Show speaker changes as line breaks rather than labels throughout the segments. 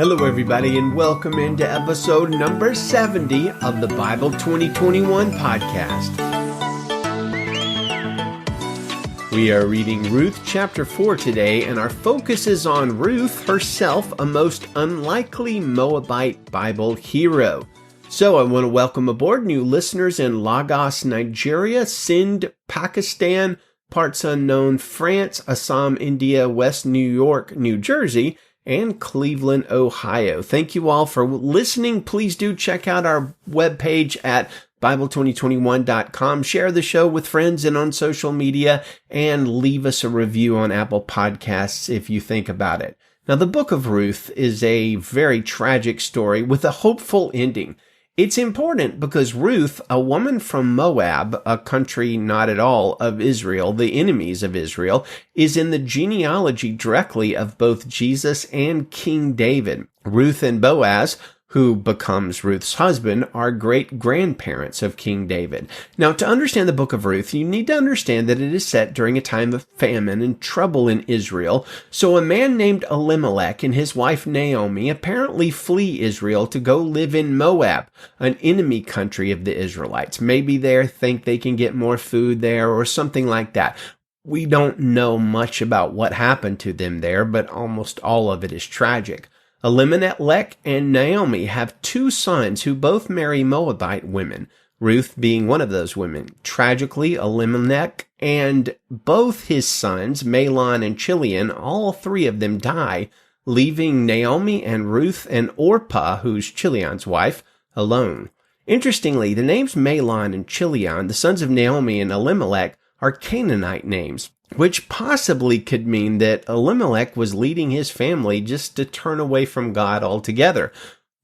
Hello, everybody, and welcome into episode number 70 of the Bible 2021 podcast. We are reading Ruth chapter 4 today, and our focus is on Ruth herself, a most unlikely Moabite Bible hero. So I want to welcome aboard new listeners in Lagos, Nigeria, Sindh, Pakistan, parts unknown, France, Assam, India, West New York, New Jersey, and Cleveland, Ohio. Thank you all for listening. Please do check out our webpage at Bible2021.com. Share the show with friends and on social media, and leave us a review on Apple Podcasts if you think about it. Now, the book of Ruth is a very tragic story with a hopeful ending. It's important because Ruth, a woman from Moab, a country not at all of Israel, the enemies of Israel, is in the genealogy directly of both Jesus and King David. Ruth and Boaz, who becomes Ruth's husband, are great-grandparents of King David. Now, to understand the book of Ruth, you need to understand that it is set during a time of famine and trouble in Israel. So a man named Elimelech and his wife Naomi apparently flee Israel to go live in Moab, an enemy country of the Israelites. Maybe they think they can get more food there or something like that. We don't know much about what happened to them there, but almost all of it is tragic. Elimelech and Naomi have two sons who both marry Moabite women, Ruth being one of those women. Tragically, Elimelech and both his sons, Mahlon and Chilion, all three of them die, leaving Naomi and Ruth and Orpah, who's Chilion's wife, alone. Interestingly, the names Mahlon and Chilion, the sons of Naomi and Elimelech, are Canaanite names, which possibly could mean that Elimelech was leading his family just to turn away from God altogether.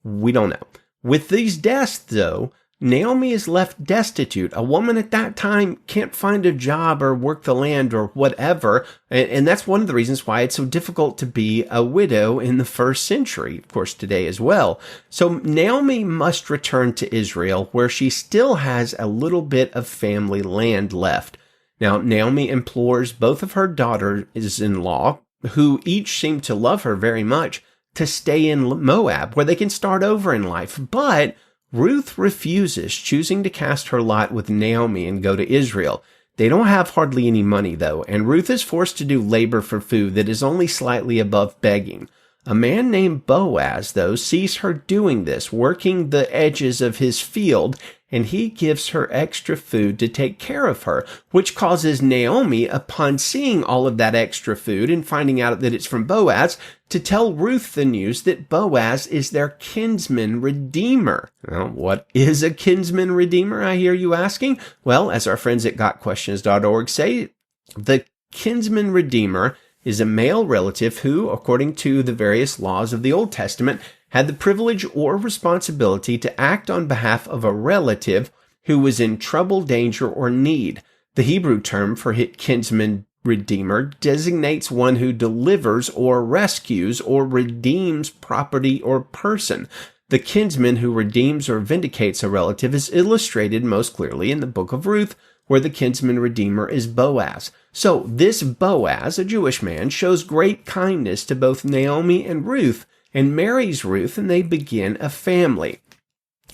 We don't know. With these deaths, though, Naomi is left destitute. A woman at that time can't find a job or work the land or whatever, and that's one of the reasons why it's so difficult to be a widow in the first century, of course, today as well. So Naomi must return to Israel, where she still has a little bit of family land left. Now, Naomi implores both of her daughters-in-law, who each seem to love her very much, to stay in Moab, where they can start over in life. But Ruth refuses, choosing to cast her lot with Naomi and go to Israel. They don't have hardly any money, though, and Ruth is forced to do labor for food that is only slightly above begging. A man named Boaz, though, sees her doing this, working the edges of his field, and he gives her extra food to take care of her, which causes Naomi, upon seeing all of that extra food and finding out that it's from Boaz, to tell Ruth the news that Boaz is their kinsman redeemer. Well, what is a kinsman redeemer, I hear you asking? Well, as our friends at gotquestions.org say, the kinsman redeemer is a male relative who, according to the various laws of the Old Testament, had the privilege or responsibility to act on behalf of a relative who was in trouble, danger, or need. The Hebrew term for kinsman redeemer designates one who delivers or rescues or redeems property or person. The kinsman who redeems or vindicates a relative is illustrated most clearly in the book of Ruth, where the kinsman redeemer is Boaz. So this Boaz, a Jewish man, shows great kindness to both Naomi and Ruth, and marries Ruth, and they begin a family.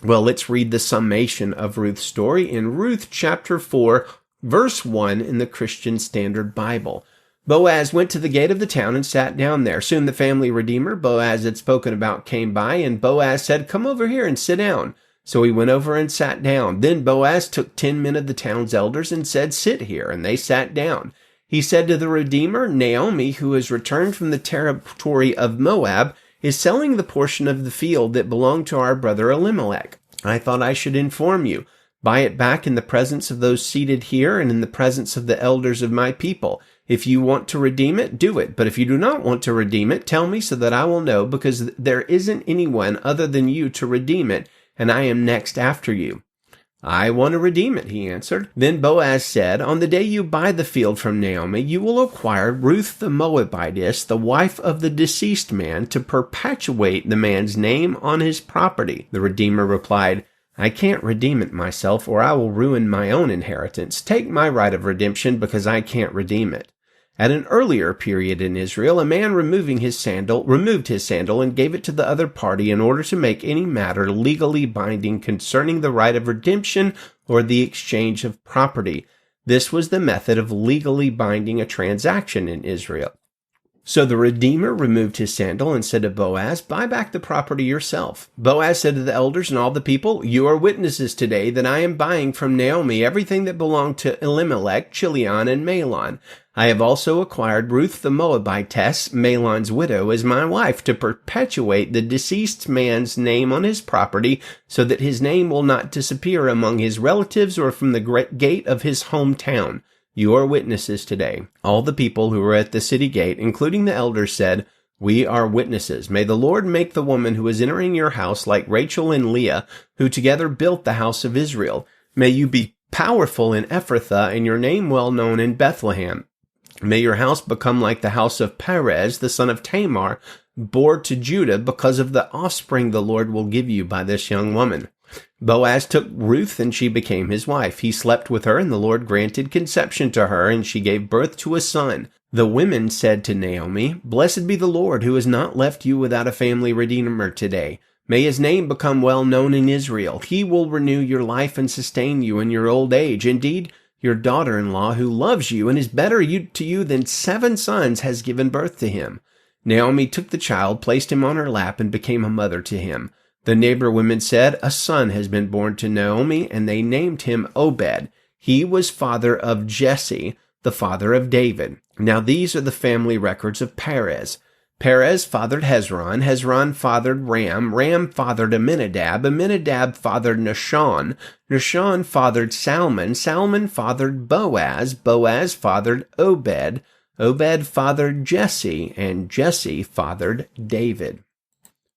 Well, let's read the summation of Ruth's story in Ruth chapter 4, verse 1 in the Christian Standard Bible. Boaz went to the gate of the town and sat down there. Soon the family redeemer Boaz had spoken about came by, and Boaz said, "Come over here and sit down." So he went over and sat down. Then Boaz took 10 men of the town's elders and said, "Sit here," and they sat down. He said to the redeemer, "Naomi, who has returned from the territory of Moab, is selling the portion of the field that belonged to our brother Elimelech. I thought I should inform you. Buy it back in the presence of those seated here and in the presence of the elders of my people. If you want to redeem it, do it. But if you do not want to redeem it, tell me so that I will know, because there isn't anyone other than you to redeem it, and I am next after you." "I want to redeem it," he answered. Then Boaz said, "On the day you buy the field from Naomi, you will acquire Ruth the Moabitess, the wife of the deceased man, to perpetuate the man's name on his property." The redeemer replied, "I can't redeem it myself, or I will ruin my own inheritance. Take my right of redemption, because I can't redeem it." At an earlier period in Israel, a man removed his sandal and gave it to the other party in order to make any matter legally binding concerning the right of redemption or the exchange of property. This was the method of legally binding a transaction in Israel. So the Redeemer removed his sandal and said to Boaz, "Buy back the property yourself." Boaz said to the elders and all the people, "You are witnesses today that I am buying from Naomi everything that belonged to Elimelech, Chilion, and Mahlon. I have also acquired Ruth the Moabitess, Mahlon's widow, as my wife to perpetuate the deceased man's name on his property so that his name will not disappear among his relatives or from the gate of his hometown. You are witnesses today." All the people who were at the city gate, including the elders, said, "We are witnesses. May the Lord make the woman who is entering your house like Rachel and Leah, who together built the house of Israel. May you be powerful in Ephrathah and your name well known in Bethlehem. May your house become like the house of Perez, the son of Tamar, bore to Judah because of the offspring the Lord will give you by this young woman." Boaz took Ruth, and she became his wife. He slept with her, and the Lord granted conception to her, and she gave birth to a son. The women said to Naomi, "Blessed be the Lord, who has not left you without a family redeemer today. May his name become well known in Israel. He will renew your life and sustain you in your old age. Indeed, your daughter-in-law, who loves you and is better to you than 7 sons, has given birth to him." Naomi took the child, placed him on her lap, and became a mother to him. The neighbor women said, "A son has been born to Naomi," and they named him Obed. He was father of Jesse, the father of David. Now these are the family records of Perez. Perez fathered Hezron. Hezron fathered Ram. Ram fathered Amminadab. Amminadab fathered Nahshon. Nahshon fathered Salmon. Salmon fathered Boaz. Boaz fathered Obed. Obed fathered Jesse. And Jesse fathered David.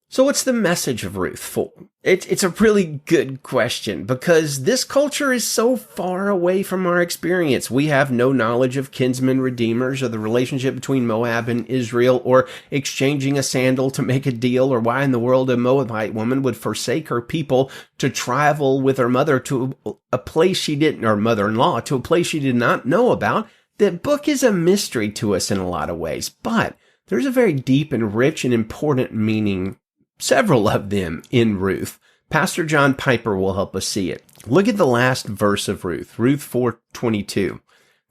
So what's the message of Ruth for? It's a really good question because this culture is so far away from our experience. We have no knowledge of kinsmen redeemers or the relationship between Moab and Israel or exchanging a sandal to make a deal or why in the world a Moabite woman would forsake her people to travel with her mother to a place she didn't, or mother-in-law to a place she did not know about. The book is a mystery to us in a lot of ways, but there's a very deep and rich and important meaning, several of them, in Ruth. Pastor John Piper will help us see it. Look at the last verse of Ruth, Ruth 4:22.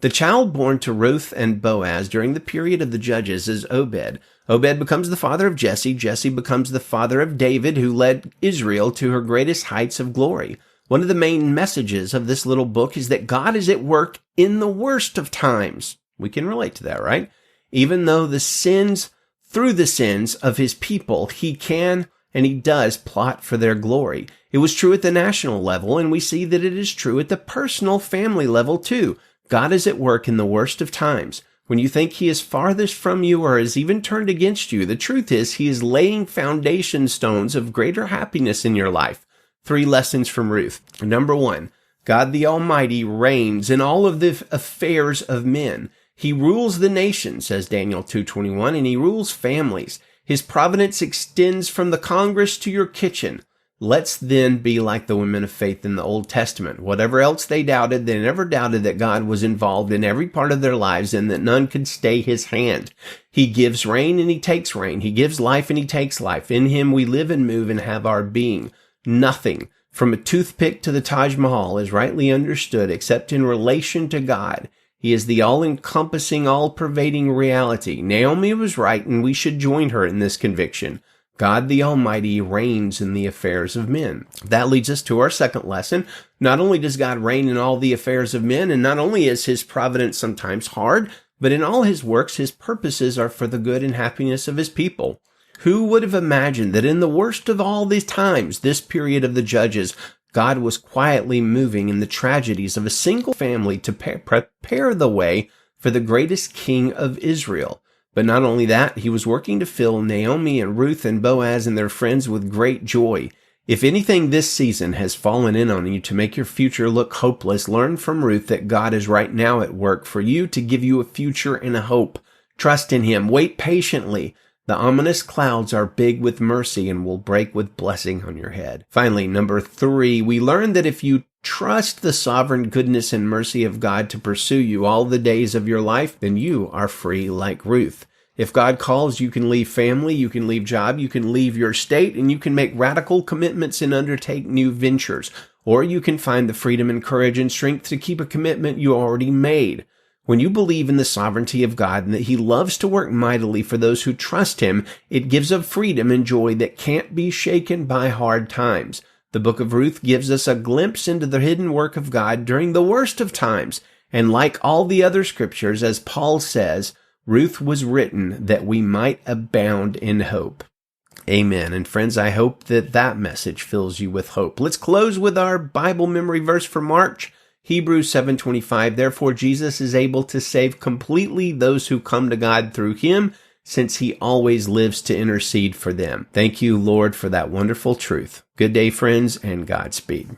The child born to Ruth and Boaz during the period of the judges is Obed. Obed becomes the father of Jesse. Jesse becomes the father of David, who led Israel to her greatest heights of glory. One of the main messages of this little book is that God is at work in the worst of times. We can relate to that, right? Even though through the sins of his people, he can and he does plot for their glory. It was true at the national level, and we see that it is true at the personal family level too. God is at work in the worst of times. When you think he is farthest from you or has even turned against you, the truth is he is laying foundation stones of greater happiness in your life. 3 lessons from Ruth. Number 1, God the Almighty reigns in all of the affairs of men. He rules the nation, says Daniel 2:21, and he rules families. His providence extends from the Congress to your kitchen. Let's then be like the women of faith in the Old Testament. Whatever else they doubted, they never doubted that God was involved in every part of their lives and that none could stay his hand. He gives rain and he takes rain. He gives life and he takes life. In him we live and move and have our being. Nothing, from a toothpick to the Taj Mahal, is rightly understood except in relation to God. He is the all-encompassing, all-pervading reality. Naomi was right, and we should join her in this conviction. God the Almighty reigns in the affairs of men. That leads us to our second lesson. Not only does God reign in all the affairs of men, and not only is his providence sometimes hard, but in all his works, his purposes are for the good and happiness of his people. Who would have imagined that in the worst of all these times, this period of the judges, God was quietly moving in the tragedies of a single family to prepare the way for the greatest king of Israel. But not only that, he was working to fill Naomi and Ruth and Boaz and their friends with great joy. If anything this season has fallen in on you to make your future look hopeless, learn from Ruth that God is right now at work for you to give you a future and a hope. Trust in him. Wait patiently. The ominous clouds are big with mercy and will break with blessing on your head. Finally, number 3, we learn that if you trust the sovereign goodness and mercy of God to pursue you all the days of your life, then you are free like Ruth. If God calls, you can leave family, you can leave job, you can leave your state, and you can make radical commitments and undertake new ventures. Or you can find the freedom and courage and strength to keep a commitment you already made. When you believe in the sovereignty of God and that He loves to work mightily for those who trust Him, it gives a freedom and joy that can't be shaken by hard times. The book of Ruth gives us a glimpse into the hidden work of God during the worst of times. And like all the other scriptures, as Paul says, Ruth was written that we might abound in hope. Amen. And friends, I hope that message fills you with hope. Let's close with our Bible memory verse for March, Hebrews 7:25. Therefore, Jesus is able to save completely those who come to God through Him, since He always lives to intercede for them. Thank you, Lord, for that wonderful truth. Good day, friends, and Godspeed.